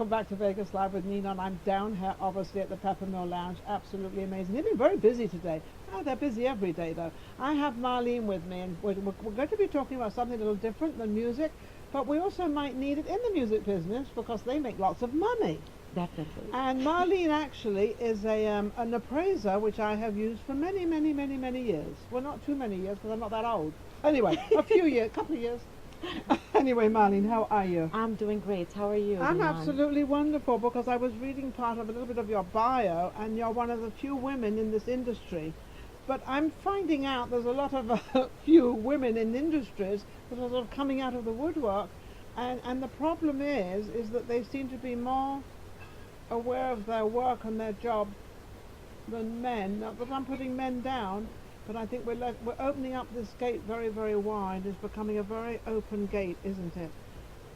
welcome back to Vegas Live with Ninon. I'm down here, obviously, at the Peppermill Lounge. Absolutely amazing. They've been very busy today. Oh, they're busy every day, though. I have Marlene with me, and we're going to be talking about something a little different than music, but we also might need it in the music business because they make lots of money. Definitely. And Marlene actually is an appraiser, which I have used for many, many, many, many years. Well, not too many years, because I'm not that old. Anyway, a few years, a couple of years. Anyway, Marlene, how are you? I'm doing great. How are you? I'm Ninon? absolutely wonderful because I was reading part of a little bit of your bio, and you're one of the few women in this industry. But I'm finding out there's a lot of few women in industries that are sort of coming out of the woodwork, and the problem is that they seem to be more aware of their work and their job than men. Not that I'm putting men down, but I think we're opening up this gate very, very wide. It's becoming a very open gate, isn't it?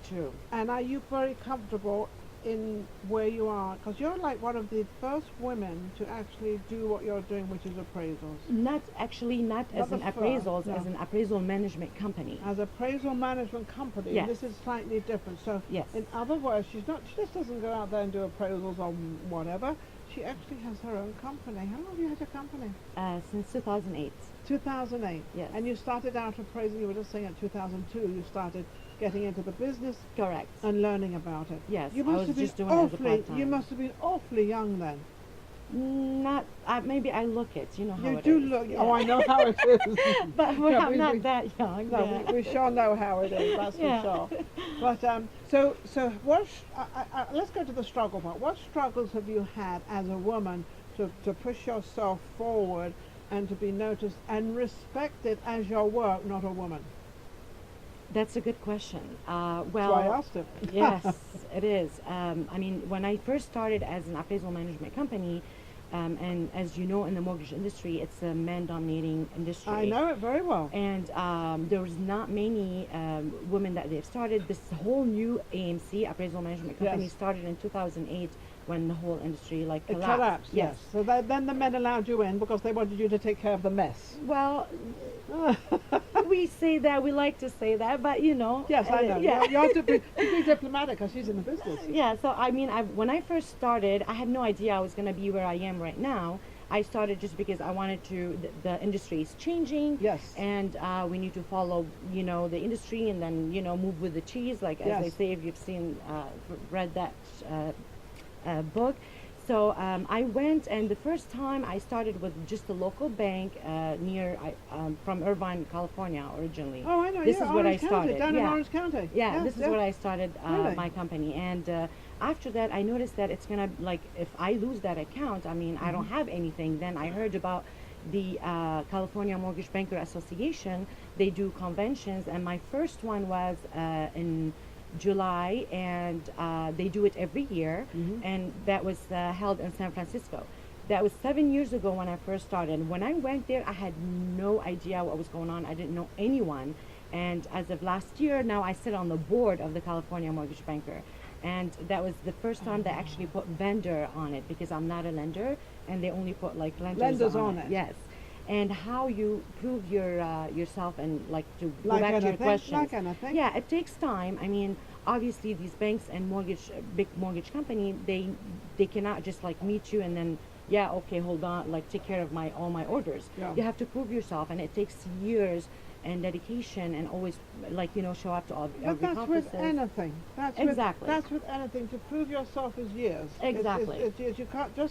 True. And are you very comfortable in where you are? Because you're like one of the first women to actually do what you're doing, which is appraisals. Not as an appraisals, no. as an appraisal management company. As appraisal management company, Yes. this is slightly different. So Yes. in other words, she just doesn't go out there and do appraisals or whatever. She actually has her own company. How long have you had your company? Since 2008. 2008. Yes. And you started out appraising, you were just saying at 2002, you started getting into the business Correct. and learning about it. Yes, You I must was have been just doing it as a awfully, part-time. you must have been awfully young then. Not. Maybe I look it. You know how You it do is. look, Yeah. oh, I know how it is. But Yeah, I'm we- not we- that young. No, yeah. we sure know how it is, that's Yeah. for sure. But so what? Let's go to the struggle part. What struggles have you had as a woman to push yourself forward and to be noticed and respected as your work, not a woman? That's a good question. That's Well, why I asked it. yes, it is. I mean, when I first started as an appraisal management company, and as you know, in the mortgage industry, it's a man-dominating industry. I know it very well. And there was not many women that they've started. This whole new AMC, appraisal management company, Yes. started in 2008 when the whole industry It collapsed. collapsed, yes. So then the men allowed you in because they wanted you to take care of the mess. Well, we say that, we like to say that, but you know. Yes, I know. Yeah. You have to be diplomatic because she's in the business. Yeah, so I mean, when I first started, I had no idea I was going to be where I am right now. I started just because I wanted to, the industry is changing. Yes. And we need to follow, you know, the industry and then, you know, move with the cheese, like as Yes. they say, if you've seen, read that book. So I went, and the first time I started with just a local bank from Irvine, California, originally. Oh, I know. This yeah, is what Orange I County, started. down in Yeah. Orange County. Yeah, Yes, this is yeah. where I started Really? my company, and after that, I noticed that it's gonna, like, if I lose that account, I mean, I don't have anything. Then I heard about the California Mortgage Banker Association. They do conventions, and my first one was in July, and they do it every year, and that was held in San Francisco. That was 7 years ago when I first started. When I went there, I had no idea what was going on. I didn't know anyone. And as of last year, now I sit on the board of the California Mortgage Banker. And that was the first time they actually put vendor on it, because I'm not a lender, and they only put like lenders on it. Yes. And how you prove your yourself, and like to go Like back to your anything, questions. like anything. Yeah, it takes time. I mean, obviously these banks and big mortgage company, they cannot just like meet you and then, yeah, okay, hold on, like take care of all my orders. Yeah. You have to prove yourself, and it takes years and dedication, and always, like, you know, show up to But every that's conferences. with anything. Exactly. That's with anything. To prove yourself is years. Exactly. You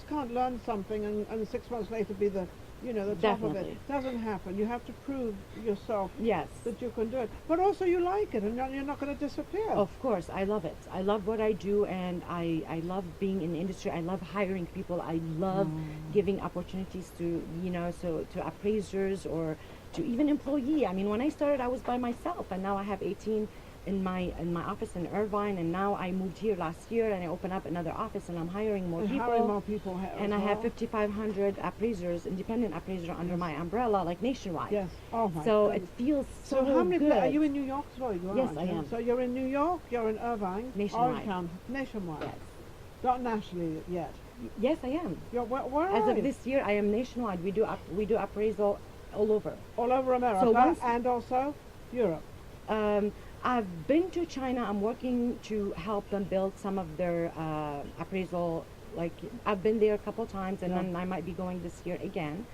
can't learn something and 6 months later be the top of it. Definitely. It doesn't happen. You have to prove yourself Yes. that you can do it. But also you like it, and you're not going to disappear. Of course, I love it. I love what I do, and I love being in the industry. I love hiring people. I love giving opportunities to, you know, to appraisers or to even employee. I mean, when I started, I was by myself, and now I have 18 in my office in Irvine, and now I moved here last year, and I opened up another office, and I'm hiring more And people. hiring more people. And I have 5,500 appraisers, independent appraiser under my umbrella, like nationwide. Yes. Oh my. So goodness. it feels so how many? good. Are you in New York as well? You are, Yes, aren't I you? am. So you're in New York. You're in Irvine. Nationwide. Orange County. Nationwide. Yes. Not nationally yet. Yes, I am. You're where As are of you? this year, I am nationwide. We do appraisal all over. All over America once- and also Europe. I've been to China. I'm working to help them build some of their appraisal. Like I've been there a couple times, and Yeah. then I might be going this year again.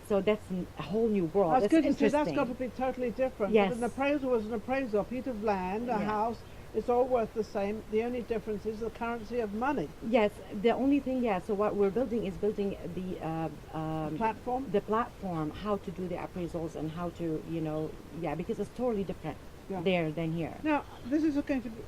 So that's a whole new world. That's That's good to see. interesting. That's got to be totally different. Yes. But an appraisal was an appraisal. A piece of land, a Yeah. house, it's all worth the same. The only difference is the currency of money. Yes, the only thing, yeah. So what we're building is building Platform. the platform, how to do the appraisals and how to, yeah, because it's totally different Yeah. there than here. Now, this is going to be,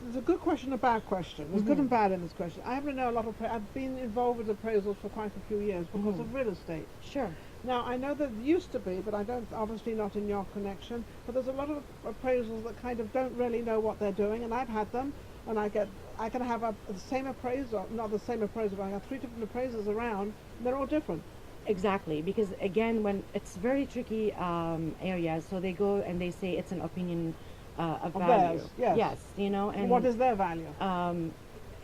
it's a good question, a bad question. There's good and bad in this question. I happen to know a lot of, I've been involved with appraisals for quite a few years because of real estate. Sure. Now, I know there used to be, but I don't, obviously not in your connection, but there's a lot of appraisals that kind of don't really know what they're doing, and I've had them, and I can have the same appraisal, not the same appraisal, but I have 3 different appraisals around, and they're all different. Exactly, because again, when it's very tricky areas, so they go and they say it's an opinion of value. Theirs, yes. Yes, and What is their value?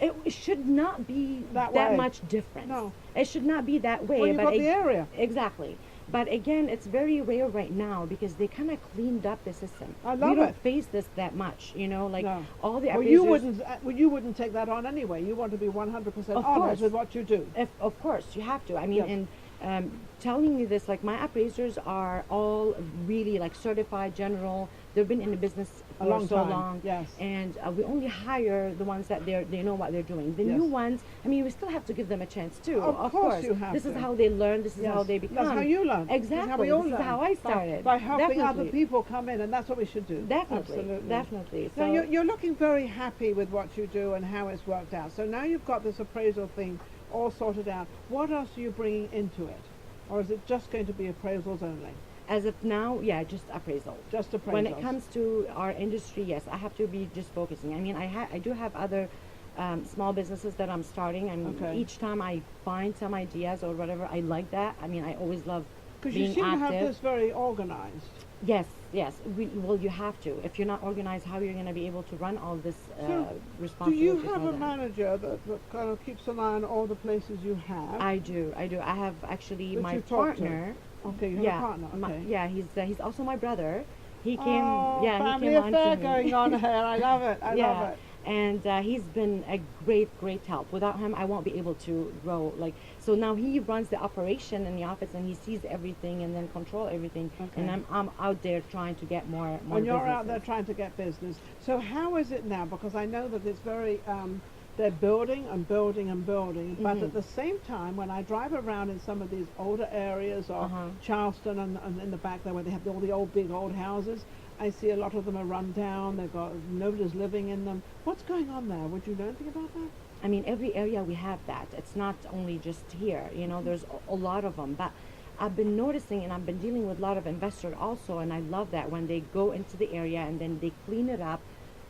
it should not be That that way. much difference. No. It should not be that way. Well, you've but got the area. Exactly. But again, it's very rare right now because they kind of cleaned up the system. I love we don't it. face this that much, like No. all the Well, appraisers. you wouldn't take that on anyway. You want to be 100% Of honest course. with what you do. Of course, you have to. I mean, Yes. and telling you this, like my appraisers are all really like certified general. They've been in the business A for long so time, long. yes. And we only hire the ones that they know what they're doing. The Yes. new ones, I mean, we still have to give them a chance too. Of course you have This is to. how they learn. This is how Yes. they become. That's how you learn. Exactly. That's how we all This learn. is how I started. By helping other Definitely. people come in, and that's what we should do. Definitely. Absolutely. Definitely. So So you're looking very happy with what you do and how it's worked out. So now you've got this appraisal thing all sorted out. What else are you bringing into it? Or is it just going to be appraisals only? as of now, yeah, just appraisal. Just appraisals. When it comes to our industry, yes, I have to be just focusing. I mean, I do have other small businesses that I'm starting, and Okay. each time I find some ideas or whatever, I like that. I mean, I always love Because you being seem active. to have this very organized. Yes, yes. Well, you have to. If you're not organized, how you're going to be able to run all this So, Do responsibility? you have a manager that kind of keeps an eye on all the places you have? I do. I have actually That my you talk to? partner. Okay, you have Yeah, a partner. Okay. yeah. He's also my brother. He came. Oh, Yeah, family he came on affair to me. going on here. I love it. I yeah. love it. And he's been a great help. Without him, I won't be able to grow. So now he runs the operation in the office, and he sees everything and then control everything. Okay. And I'm out there trying to get more. And you're out there businesses. trying to get business. So how is it now? Because I know that it's very, they're building and building and building. But Mhm. at the same time, when I drive around in some of these older areas, or Uh-huh. Charleston and in the back there where they have all the old big old houses, I see a lot of them are run down. They've got nobody's living in them. What's going on there? Would you know anything about that? I mean, every area we have that. It's not only just here. There's a lot of them. But I've been noticing, and I've been dealing with a lot of investors also, and I love that when they go into the area and then they clean it up,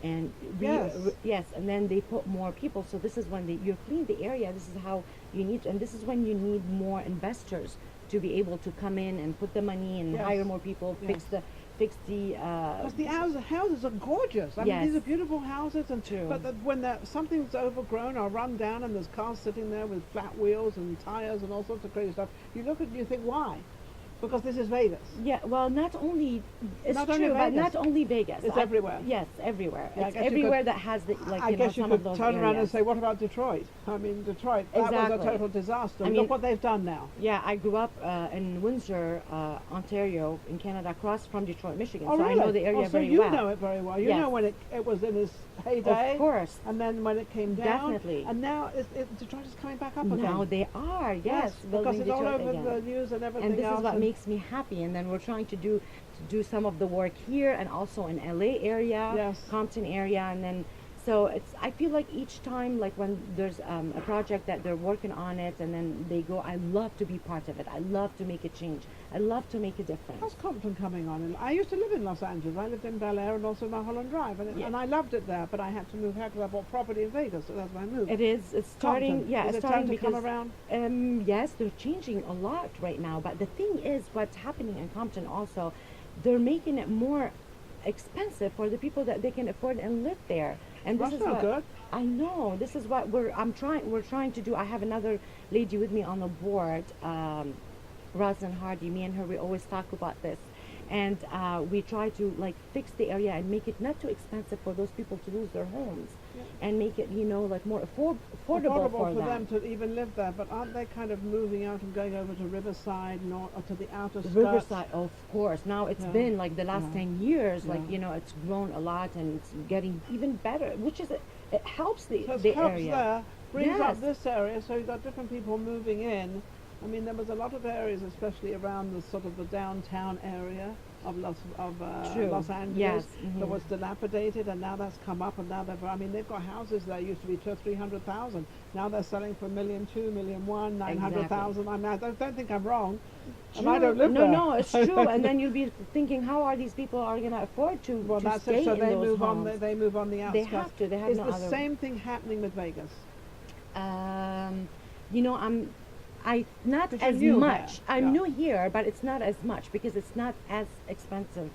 and Yes. and then they put more people. So this is when you clean the area. This is how you need, and this is when you need more investors to be able to come in and put the money and Yes. hire more people, Yes. fix the. Because the houses are gorgeous. I mean, these Yes. are beautiful houses, and True. but when something's overgrown or run down, and there's cars sitting there with flat wheels and tires and all sorts of crazy stuff, you look at it and you think, why? Because this is Vegas. Yeah, well, not only it's Not true, only but Vegas. not only Vegas. It's everywhere. Yes, everywhere. Yeah, I It's guess you everywhere could- that has the I guess you some of could those turn around and areas. say, what about Detroit? I mean, Detroit, that was a Exactly. total disaster. I Look mean- what they've done now. Yeah, I grew up in Windsor, Ontario, in Canada, across from Detroit, Michigan. Oh, so really? I know the area so very you well. know it very well. You Yes. know when it was in its heyday. Of course. And then when it came down. Definitely. And now Detroit is coming back up again. Now they are, yes, because building it's all Detroit over again. the news and everything And this else. is what makes me happy. And then we're trying to do some of the work here and also in LA area, Yes. Compton area, and then so I feel like each time, like when there's a project that they're working on it and then they go, I love to be part of it. I love to make a change. I love to make a difference. How's Compton coming on? And I used to live in Los Angeles. I lived in Bel Air and also Mulholland Drive, Yeah. and I loved it there. But I had to move here because I bought property in Vegas, so that's why I moved. It is. It's starting. Compton. Yeah, Is it's it starting time to come because around? yes, they're changing a lot right now. But the thing is, what's happening in Compton also, they're making it more expensive for the people that they can afford and live there. And this That's is not what good. I know. This is what we're trying to do. I have another lady with me on the board, Roslyn Hardy. Me and her, we always talk about this. and we try to like fix the area and make it not too expensive for those people to lose their homes, and make it, you know, like more affordable for them to even live there. But aren't they kind of moving out and going over to Riverside or to the outer skirts? Riverside, of course. Now it's Yeah. been like the last Yeah. 10 years, like, Yeah. you know, it's grown a lot and it's getting even better, which is, it helps the, So it the helps area. there, brings Yes. up this area, so you've got different people moving in. I mean, there was a lot of areas, especially around the sort of the downtown area of True. Los Angeles, Yes. that Mhm. was dilapidated, and now that's come up, and now I mean, they've got houses there used to be 200,000-300,000. Now they're selling for $1,200,000, $1,100,000, 900,000. I mean, I don't think I'm wrong, and I True. don't live no, there. No, it's true. And then you'll be thinking, how are these people are going to afford to, Well, to that's stay it. So in they those move homes? on. They move on the They outskirts. have to. They have Is no the other. same thing happening with Vegas? You know, I not Because you're as new much. there. I'm Yeah. new here, but it's not as much because it's not as expensive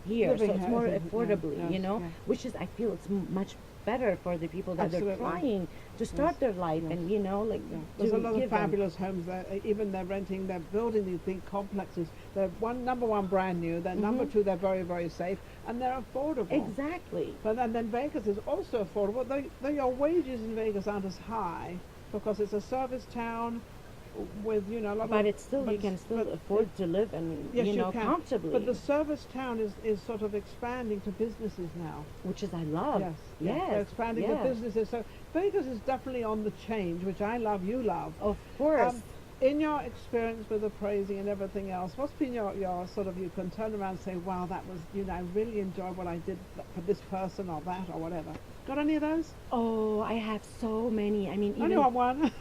here, Living so it's here more isn't, yeah, affordably. yes, you know, yeah. which is I feel it's much better for the people that Absolutely. they're trying to start their life, yes. and you know, like Yeah. There's a to lot of give them. fabulous homes there. Even they're renting, they're building these big complexes. They're number one brand new. They're number two, they're very, very safe, and they're affordable. Exactly. But then Vegas is also affordable. Though your wages in Vegas aren't as high because it's a service town with, you know, a lot But of. it's still you can still afford to live and Yes, you know can. comfortably, But the service town is sort of expanding to businesses now. which is I love. Yes, Yes. they're expanding yeah. to businesses. So Vegas is definitely on the change, which I love. You love. Of course. In your experience with appraising and everything else, what's been your sort of, you can turn around and say, wow, that was, you know, I really enjoyed what I did for this person or that or whatever. Got any of those? Oh, I have so many. I mean, I even only want one.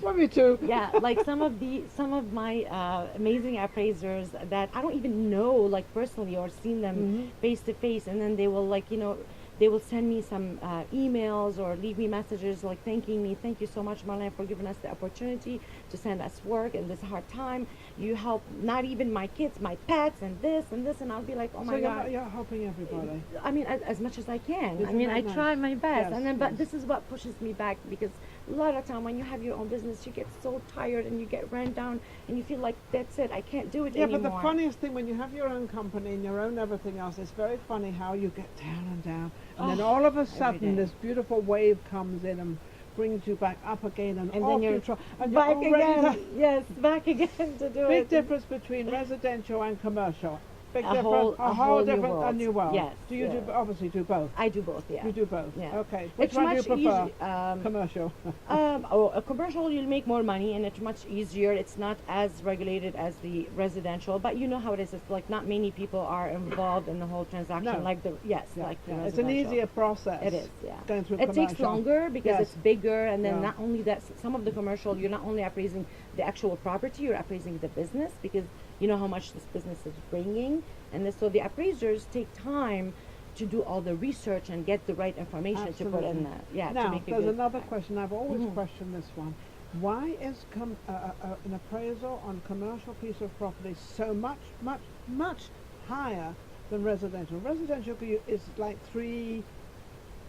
Well, me too. yeah, like some of my amazing appraisers that I don't even know like personally or seen them face to face, and then they will like, you know, they will send me some emails or leave me messages like thanking me. Thank you so much, Marlene, for giving us the opportunity to send us work in this hard time. You help not even my kids, my pets, and this, and I'll be like, oh So my God. you're helping everybody. I mean, as much as I can. I Isn't mean, that I nice? try my best, Yes, and then, but yes. this is what pushes me back because a lot of time when you have your own business, you get so tired and you get run down, and you feel like that's it. I can't do it Yeah, anymore. but the funniest thing when you have your own company and your own everything else, it's very funny how you get down and down, and then all of a sudden day. this beautiful wave comes in and brings you back up again and And off then you're you try, and back you're all ready again. to. Yes, back again to do Big it. difference between residential and commercial. Big A difference. whole- a whole new different, a world. new world. Yes, Do you yeah. obviously do both? I do both. Yeah. You do both. Yeah. Okay. Which It's one do you much prefer? easier. Commercial. A commercial, you'll make more money and it's much easier. It's not as regulated as the residential, but you know how it is. It's like not many people are involved in the whole transaction. No. Like the Yeah, like the yeah. It's an residential. easier process. It is, yeah. Going through It takes commercial. longer because Yes. it's bigger, and then Yeah. not only that, some of the commercial, you're not only appraising the actual property, you're appraising the business because you know how much this business is bringing, and so the appraisers take time to do all the research and get the right information to put in Absolutely. that. Yeah, to Now, make a there's good another question. I've always Mhm. questioned this one. Why is an appraisal on commercial piece of property so much higher than residential? Residential is like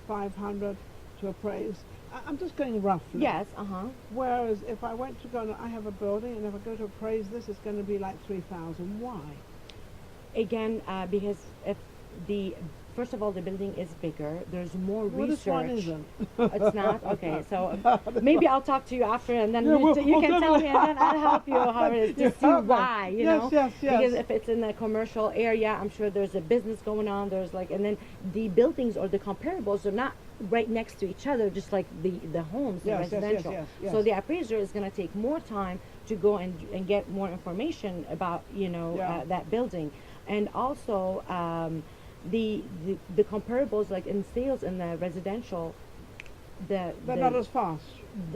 500 to appraise. I'm just going roughly. Yes, Whereas if I went to go and I have a building and if I go to appraise this, it's going to be like 3,000. Why? Again, because if the first of all the building is bigger, there's more Well, research. this one isn't. It's not okay. So maybe I'll talk to you after, and then Yeah, you, well, you can well, tell me, and then I'll help you how it is to You see help me. why. You Yes, know, yes, yes. because if it's in a commercial area, I'm sure there's a business going on. There's like, and then the buildings or the comparables are not right next to each other, just like the homes, the Yes, yes, yes, residential. yes, So yes. the appraiser is going to take more time to go and get more information about Yeah. that building, and also. The comparables like in sales in the residential, They're not as fast.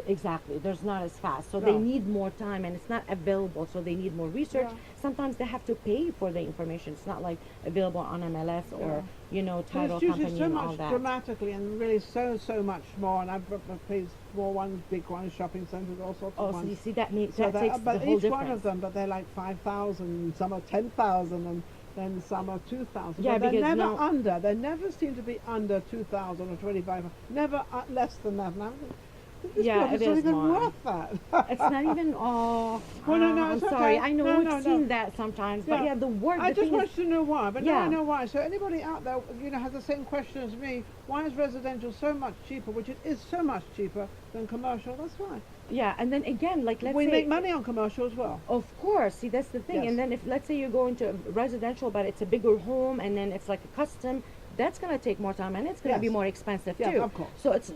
exactly, there's not as fast, so No. they need more time and it's not available, so they need more research. Yeah. Sometimes they have to pay for the information. It's not like available on MLS or But title it's usually company so and all much that. dramatically and really so much more. And I've appraised small ones, big ones, shopping centres, all sorts Oh, of so ones. you see that So that takes but the whole each difference. one of them, but they're like 5,000, some are 10,000, and then some are 2,000. Yeah, but they're because never now- under. They never seem to be under 2,000 or 2,500. Never less than that. And This Yeah, block it is not is even more. worth that. It's not even. Oh, Well, no, I'm it's sorry. okay. I know No, we've no, no. seen that sometimes, but yeah, the work. I the just thing want is, you to know why, but now I Yeah. know why. So anybody out there, has the same question as me. Why is residential so much cheaper, which it is so much cheaper than commercial? That's why. yeah, and then again, like let's We say, make money on commercial as well. of course, see that's the thing. Yes. And then if let's say you're going to residential, but it's a bigger home, and then it's like a custom, that's gonna take more time, and it's gonna be Yes. more expensive Yeah, too. of course. So it's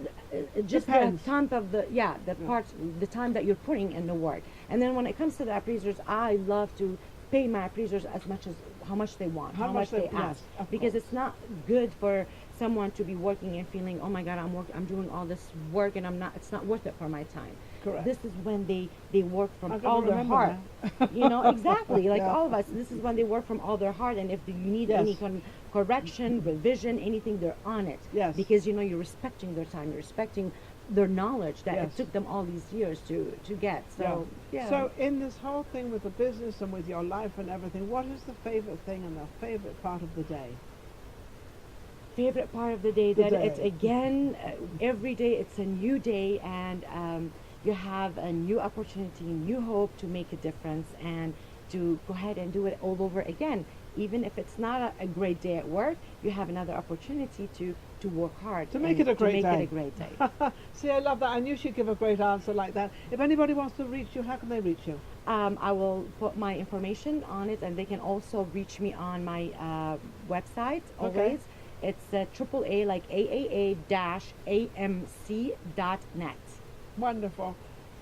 just Depends. the time of the parts, the time that you're putting in the work. And then when it comes to the appraisers, I love to pay my appraisers as much as how much they want, How how much much they- they ask, yes, of because course. it's not good for someone to be working and feeling, oh my God, I'm doing all this work and it's not worth it for my time. Correct. This is when they work from I've got to all their remember heart. Exactly, like Yeah. all of us. This is when they work from all their heart, and if you need Yes. any correction, revision, anything, they're on it. Yes. Because you're respecting their time, you're respecting their knowledge that Yes. it took them all these years to get. So yeah. So in this whole thing with the business and with your life and everything, what is the favorite thing and the favorite part of the day? Favorite part of the day The that day. it's again every day it's a new day, and you have a new opportunity, new hope to make a difference and to go ahead and do it all over again. Even if it's not a great day at work, you have another opportunity to work hard To make and it a great to make day. it a great day. See, I love that. I knew she'd give a great answer like that. If anybody wants to reach you, how can they reach you? I will put my information on it, and they can also reach me on my website. Okay. Always, it's AAA like AAA-AMC.net. Wonderful.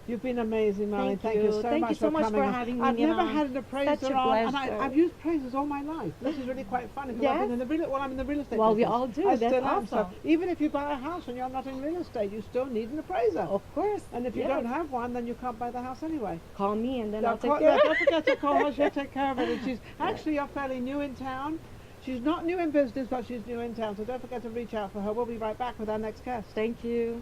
You've been amazing, Marlene. Thank you. So Thank much you so for much coming for on. having me, I've never Ninon. had an appraiser Such a on, and pleasure. I've used appraisers all my life. This is really quite funny because I've Yes? been in the I'm in the real estate Well, we business. all do. I That's still am. So awesome. even if you buy a house and you're not in real estate, you still need an appraiser. Of course. And if you yes. don't have one, then you can't buy the house anyway. Call me, and then I'll take Don't care. don't forget to call her. She'll take care of it. And she's actually you're fairly new in town. She's not new in business, but she's new in town. So don't forget to reach out for her. We'll be right back with our next guest. Thank you.